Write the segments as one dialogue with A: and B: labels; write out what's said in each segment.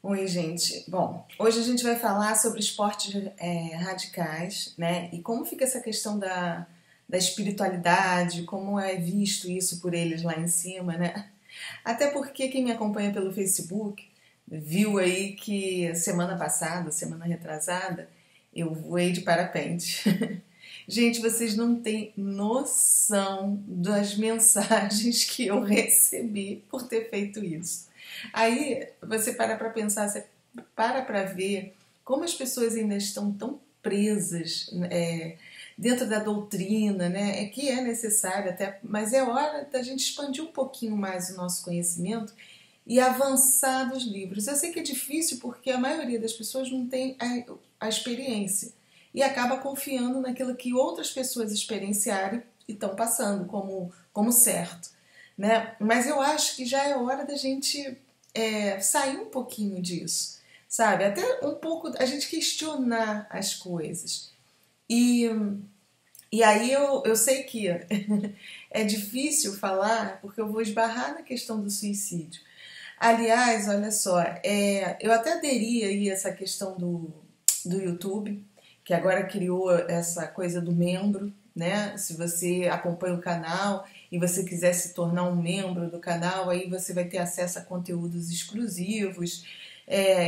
A: Oi, gente. Bom, hoje a gente vai falar sobre esportes radicais, né? E como fica essa questão da espiritualidade, como é visto isso por eles lá em cima, né? Até porque quem me acompanha pelo Facebook viu aí que semana passada, semana retrasada, eu voei de parapente. Gente, vocês não têm noção das mensagens que eu recebi por ter feito isso. Aí você para pensar, você para ver como as pessoas ainda estão tão presas dentro da doutrina, né? É que é necessário até, mas é hora da gente expandir um pouquinho mais o nosso conhecimento e avançar dos livros. Eu sei que é difícil porque a maioria das pessoas não tem a experiência e acaba confiando naquilo que outras pessoas experienciaram e estão passando como certo, né? Mas eu acho que já é hora da gente sair um pouquinho disso, sabe? Até um pouco a gente questionar as coisas. E, e aí eu sei que é difícil falar porque eu vou esbarrar na questão do suicídio. Aliás, olha só, eu até aderi aí a essa questão do YouTube, que agora criou essa coisa do membro, né? Se você acompanha o canal e você quiser se tornar um membro do canal, aí você vai ter acesso a conteúdos exclusivos.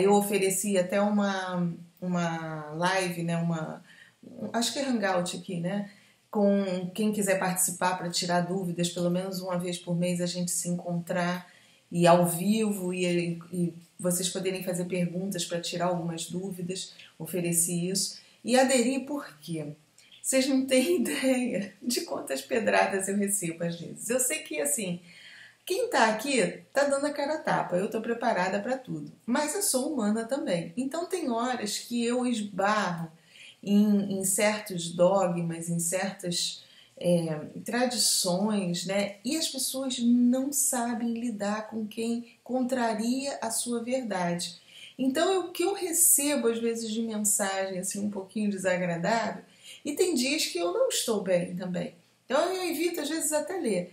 A: Eu ofereci até uma live, né? Acho que é Hangout aqui, né? Com quem quiser participar para tirar dúvidas, pelo menos uma vez por mês a gente se encontrar e ao vivo e vocês poderem fazer perguntas para tirar algumas dúvidas. Ofereci isso e aderi por quê? Vocês não têm ideia de quantas pedradas eu recebo às vezes. Eu sei que assim, quem tá aqui tá dando a cara a tapa, eu tô preparada para tudo, mas eu sou humana também. Então tem horas que eu esbarro em certos dogmas, em certas tradições, né? E as pessoas não sabem lidar com quem contraria a sua verdade. Então, o que eu recebo às vezes de mensagem assim um pouquinho desagradável, e tem dias que eu não estou bem também. Então, eu evito às vezes até ler.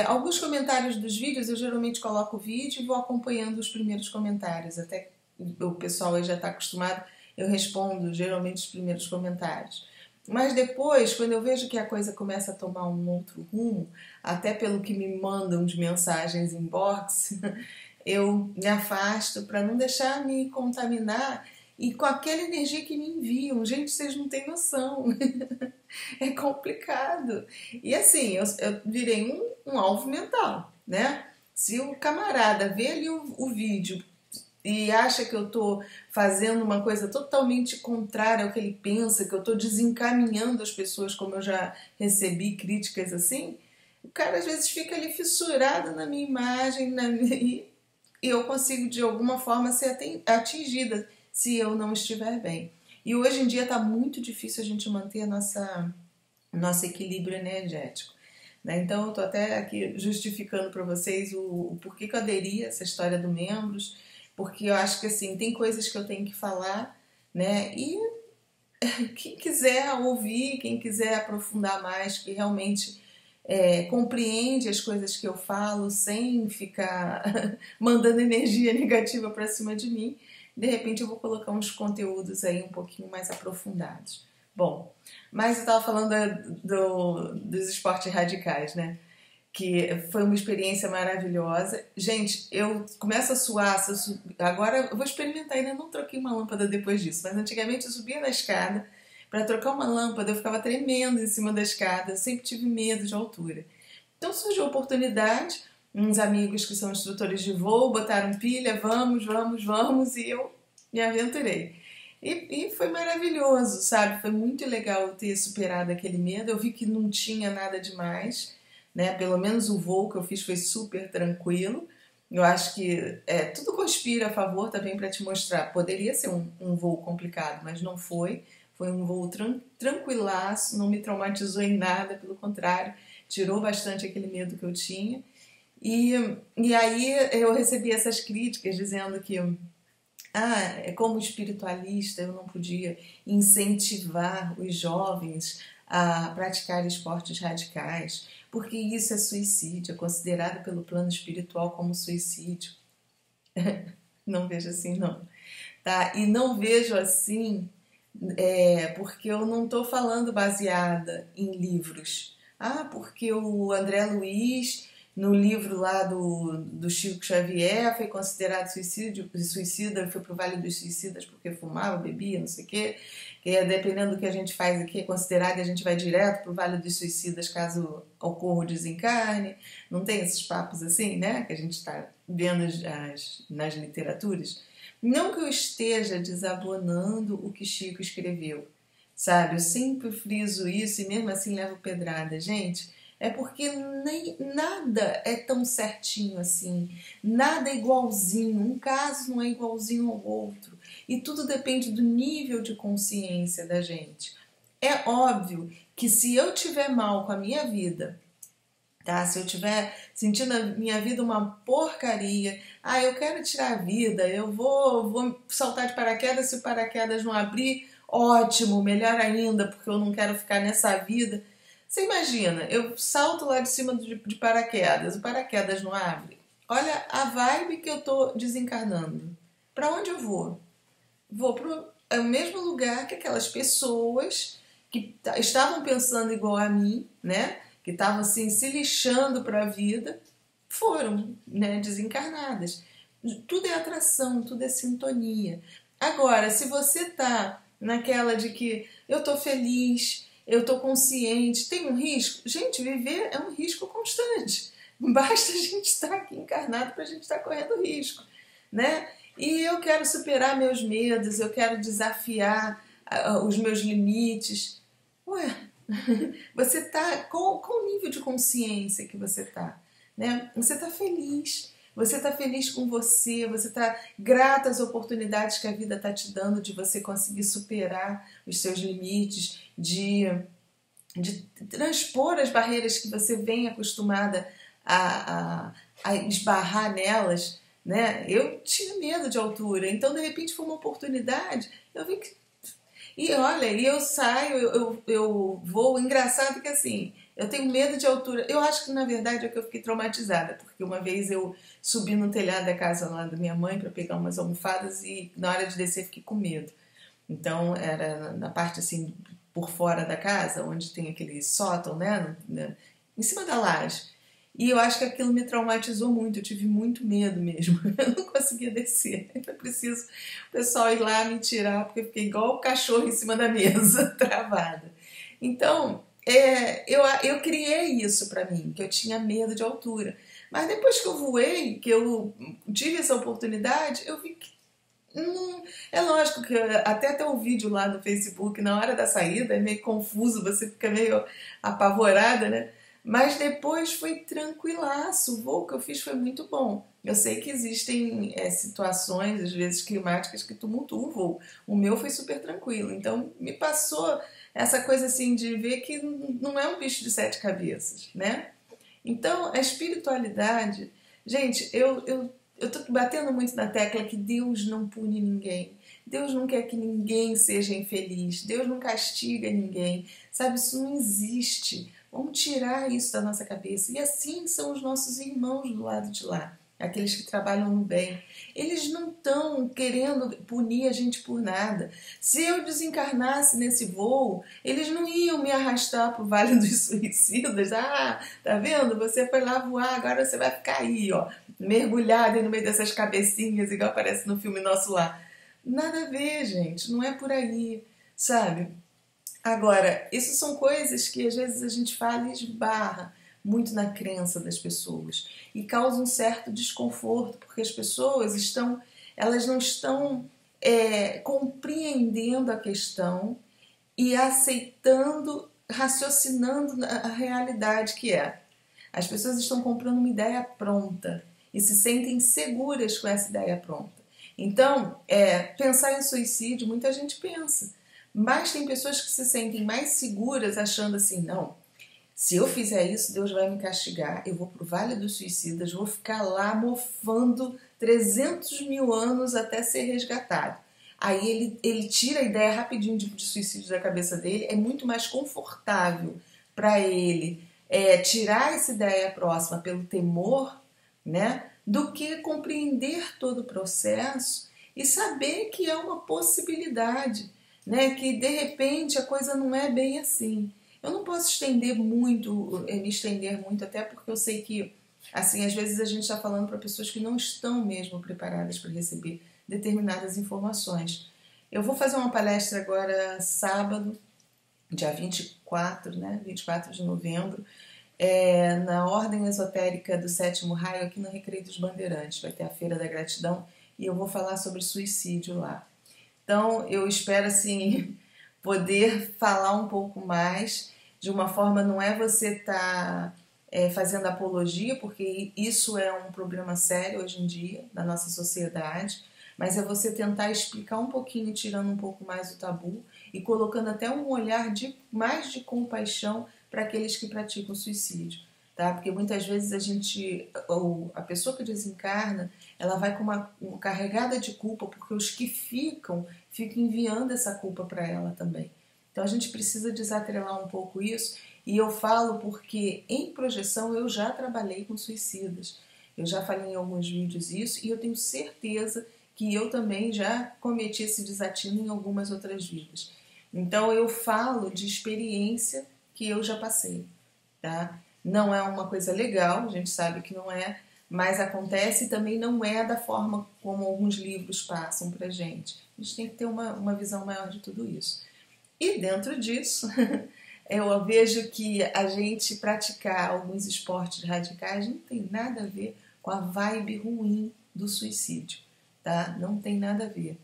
A: Alguns comentários dos vídeos, eu geralmente coloco o vídeo e vou acompanhando os primeiros comentários. Até o pessoal aí já está acostumado, eu respondo geralmente os primeiros comentários. Mas depois, quando eu vejo que a coisa começa a tomar um outro rumo, até pelo que me mandam de mensagens inbox, eu me afasto para não deixar me contaminar e com aquela energia que me enviam. Gente, vocês não têm noção. É complicado. E assim, eu virei um alvo mental, né? Se o camarada vê ali o vídeo e acha que eu estou fazendo uma coisa totalmente contrária ao que ele pensa, que eu estou desencaminhando as pessoas, como eu já recebi críticas assim, o cara às vezes fica ali fissurado na minha imagem, e eu consigo de alguma forma ser atingida se eu não estiver bem. E hoje em dia está muito difícil a gente manter nosso equilíbrio energético, né? Então eu estou até aqui justificando para vocês o porquê que eu aderi a essa história do membros, porque eu acho que assim, tem coisas que eu tenho que falar, né? E quem quiser ouvir, quem quiser aprofundar mais, que realmente compreende as coisas que eu falo sem ficar mandando energia negativa para cima de mim, de repente eu vou colocar uns conteúdos aí um pouquinho mais aprofundados. Bom, mas eu estava falando dos esportes radicais, né? Que foi uma experiência maravilhosa. Gente, eu começo a suar, agora eu vou experimentar, ainda não troquei uma lâmpada depois disso, mas antigamente eu subia na escada para trocar uma lâmpada, eu ficava tremendo em cima da escada, eu sempre tive medo de altura. Então surgiu a oportunidade, uns amigos que são instrutores de voo botaram pilha, vamos, vamos, vamos, e eu me aventurei. E foi maravilhoso, sabe? Foi muito legal ter superado aquele medo, eu vi que não tinha nada demais, né? Pelo menos o voo que eu fiz foi super tranquilo. Eu acho que tudo conspira a favor também para te mostrar. Poderia ser um voo complicado, mas não foi. Foi um voo tranquilaço, não me traumatizou em nada, pelo contrário, tirou bastante aquele medo que eu tinha. E aí eu recebi essas críticas dizendo que como espiritualista eu não podia incentivar os jovens a praticar esportes radicais, porque isso é suicídio, é considerado pelo plano espiritual como suicídio. Não vejo assim, não. Tá? E não vejo assim porque eu não estou falando baseada em livros. Ah, porque o André Luiz, no livro lá do Chico Xavier, foi considerado suicida, foi pro Vale dos Suicidas porque fumava, bebia, não sei o quê. Que dependendo do que a gente faz aqui, é considerado e a gente vai direto pro Vale dos Suicidas caso ocorra o desencarne. Não tem esses papos assim, né? Que a gente está vendo nas literaturas. Não que eu esteja desabonando o que Chico escreveu, sabe? Eu sempre friso isso e mesmo assim levo pedrada. Gente, é porque nem nada é tão certinho assim, nada é igualzinho, um caso não é igualzinho ao outro e tudo depende do nível de consciência da gente. É óbvio que se eu tiver mal com a minha vida, tá? Se eu estiver sentindo a minha vida uma porcaria, eu quero tirar a vida, eu vou saltar de paraquedas, se o paraquedas não abrir, ótimo, melhor ainda, porque eu não quero ficar nessa vida. Você imagina, eu salto lá de cima de paraquedas, o paraquedas não abre. Olha a vibe que eu tô desencarnando. Para onde eu vou? Vou pro mesmo lugar que aquelas pessoas que estavam pensando igual a mim, né? Que estavam assim se lixando para a vida, foram, né, desencarnadas. Tudo é atração, tudo é sintonia. Agora, se você tá naquela de que eu tô feliz, eu tô consciente, tem um risco? Gente, viver é um risco constante. Basta a gente estar aqui encarnado para a gente estar correndo risco, né? E eu quero superar meus medos, eu quero desafiar os meus limites. Ué, você tá qual o nível de consciência que você tá, né? Você tá feliz. Você tá feliz com você tá grata às oportunidades que a vida tá te dando de você conseguir superar os seus limites, de transpor as barreiras que você vem acostumada a esbarrar nelas, né? Eu tinha medo de altura, então de repente foi uma oportunidade, eu vi que e olha, e eu saio, eu vou, engraçado que assim, eu tenho medo de altura. Eu acho que na verdade é que eu fiquei traumatizada, porque uma vez eu subi no telhado da casa lá da minha mãe para pegar umas almofadas e na hora de descer fiquei com medo. Então era na parte assim por fora da casa, onde tem aquele sótão, né, em cima da laje. E eu acho que aquilo me traumatizou muito, eu tive muito medo mesmo. Eu não conseguia descer. Então eu preciso o pessoal ir lá me tirar, porque eu fiquei igual o cachorro em cima da mesa, travada. Então, eu criei isso pra mim, que eu tinha medo de altura. Mas depois que eu voei, que eu tive essa oportunidade, eu vi que é lógico que até o vídeo lá no Facebook, na hora da saída, é meio confuso, você fica meio apavorada, né? Mas depois foi tranquilaço, o voo que eu fiz foi muito bom. Eu sei que existem situações, às vezes, climáticas que tumultuam o voo. O meu foi super tranquilo, então me passou essa coisa assim de ver que não é um bicho de sete cabeças, né? Então, a espiritualidade... Gente, eu tô batendo muito na tecla que Deus não pune ninguém. Deus não quer que ninguém seja infeliz. Deus não castiga ninguém. Sabe, isso não existe. Vamos tirar isso da nossa cabeça. E assim são os nossos irmãos do lado de lá. Aqueles que trabalham no bem. Eles não estão querendo punir a gente por nada. Se eu desencarnasse nesse voo, eles não iam me arrastar para o Vale dos Suicidas. Tá vendo? Você foi lá voar, agora você vai ficar aí, ó, mergulhada no meio dessas cabecinhas, igual aparece no filme Nosso Lar. Nada a ver, gente. Não é por aí, sabe? Agora, isso são coisas que às vezes a gente fala e esbarra muito na crença das pessoas e causa um certo desconforto, porque as pessoas elas não estão compreendendo a questão e aceitando, raciocinando a realidade que é. As pessoas estão comprando uma ideia pronta e se sentem seguras com essa ideia pronta. Então, pensar em suicídio, muita gente pensa, mas tem pessoas que se sentem mais seguras achando assim, não, se eu fizer isso, Deus vai me castigar, eu vou pro Vale dos Suicidas, vou ficar lá mofando 300 mil anos até ser resgatado. Aí ele tira a ideia rapidinho de suicídio da cabeça dele, é muito mais confortável para ele tirar essa ideia próxima pelo temor, né, do que compreender todo o processo e saber que é uma possibilidade, né? Que de repente a coisa não é bem assim. Eu não posso me estender muito, até porque eu sei que, assim, às vezes a gente está falando para pessoas que não estão mesmo preparadas para receber determinadas informações. Eu vou fazer uma palestra agora sábado, dia 24, né? 24 de novembro, na Ordem Esotérica do Sétimo Raio, aqui no Recreio dos Bandeirantes. Vai ter a Feira da Gratidão e eu vou falar sobre suicídio lá. Então, eu espero, assim, poder falar um pouco mais de uma forma, não é você estar fazendo apologia, porque isso é um problema sério hoje em dia na nossa sociedade, mas é você tentar explicar um pouquinho, tirando um pouco mais o tabu e colocando até um olhar mais de compaixão para aqueles que praticam suicídio, tá? Porque muitas vezes a pessoa que desencarna, ela vai com uma carregada de culpa, porque os que ficam enviando essa culpa para ela também. Então a gente precisa desatrelar um pouco isso, e eu falo porque em projeção eu já trabalhei com suicidas. Eu já falei em alguns vídeos isso, e eu tenho certeza que eu também já cometi esse desatino em algumas outras vidas. Então eu falo de experiência que eu já passei, tá? Não é uma coisa legal, a gente sabe que não é, mas acontece e também não é da forma como alguns livros passam pra gente. A gente tem que ter uma visão maior de tudo isso. E dentro disso, eu vejo que a gente praticar alguns esportes radicais não tem nada a ver com a vibe ruim do suicídio, tá? Não tem nada a ver.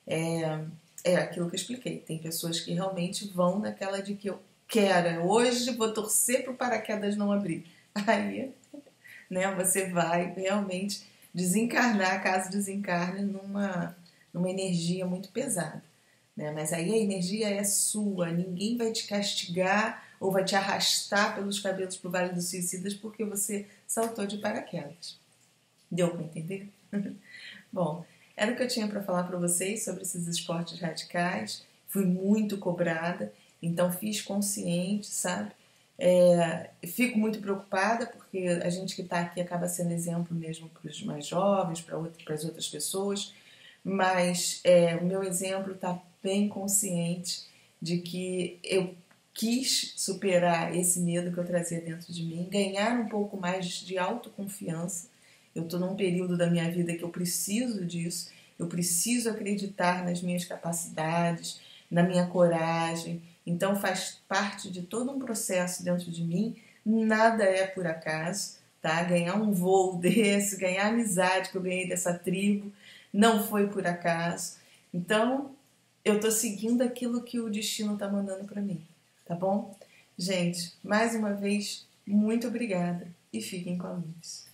A: É aquilo que eu expliquei. Tem pessoas que realmente vão naquela de que eu quero, hoje vou torcer para o paraquedas não abrir. Aí, né, você vai realmente desencarnar, caso desencarne, numa energia muito pesada. Né? Mas aí a energia é sua, ninguém vai te castigar ou vai te arrastar pelos cabelos para o Vale dos Suicidas porque você saltou de paraquedas. Deu para entender? Bom, era o que eu tinha para falar para vocês sobre esses esportes radicais. Fui muito cobrada, então fiz consciente, sabe? Fico muito preocupada porque a gente que está aqui acaba sendo exemplo mesmo para os mais jovens, para as outras pessoas, mas o meu exemplo está bem consciente de que eu quis superar esse medo que eu trazia dentro de mim, ganhar um pouco mais de autoconfiança. Eu estou num período da minha vida que eu preciso disso, eu preciso acreditar nas minhas capacidades, na minha coragem. Então faz parte de todo um processo dentro de mim, nada é por acaso, tá? Ganhar um voo desse, ganhar a amizade que eu ganhei dessa tribo, não foi por acaso. Então eu estou seguindo aquilo que o destino está mandando para mim, tá bom? Gente, mais uma vez, muito obrigada e fiquem com a luz.